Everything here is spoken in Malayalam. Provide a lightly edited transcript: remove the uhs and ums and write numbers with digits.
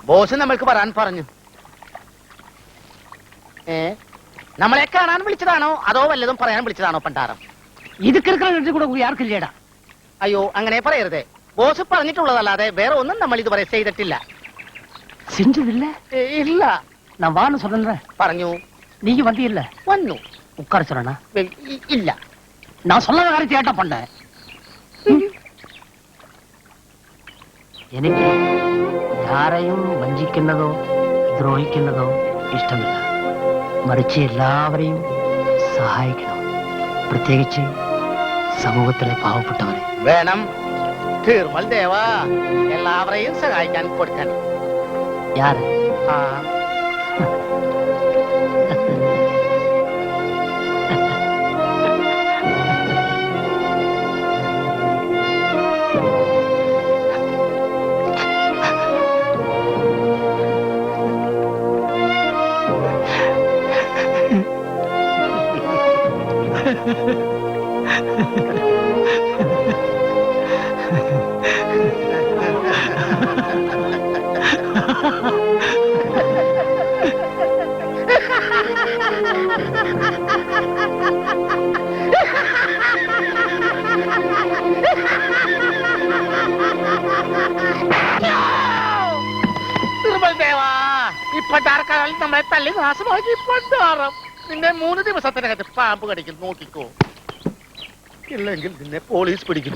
ബോസ് നമ്മൾക്ക് വരാൻ പറഞ്ഞു. നമ്മളെ കാണാൻ വിളിച്ചതാണോ അതോ വല്ലതും പറയാൻ വിളിച്ചതാണോ പണ്ടാരം? ഇത് കൂടെ ആർക്കില്ലേടാ. അയ്യോ അങ്ങനെ പറയരുതേ. ബോസ് പറഞ്ഞിട്ടുള്ളതല്ലാതെ വേറെ ഒന്നും നമ്മൾ ഇതുവരെ ചെയ്തിട്ടില്ല. ഇല്ല. நான் வான்னு சொல்றேன். പറഞ്ഞു. நீங்க வந்தீல்ல? വന്നു. உட்கார சொல்றேனா? ഇല്ല. நான் சொல்லாத காரியத்தை ஏட்டா பண்ண. എനിക്ക് ആരെയും വഞ്ചിക്കുന്നതോ ദ്രോഹിക്കുന്നതോ ഇഷ്ടമില്ല. മറിച്ച് എല്ലാവരെയും സഹായിക്കണം. പ്രത്യേകിച്ച് സമൂഹത്തിലെ പാവപ്പെട്ടവരെ. വേണം. തിരുമൽ ദേവ എല്ലാവരെയും സഹായിക്കാൻ കൊടുക്കാൻ. യാര്? പണ്ടാരക്കാരിൽ നമ്മളെ തല്ലി നാശമാക്കി. പണ്ടാരം നിന്നെ 3 ദിവസത്തിനകത്ത് പാമ്പ് കടിക്കും. നോക്കിക്കോ. ഇല്ലെങ്കിൽ നിന്നെ പോലീസ് പിടിക്കും.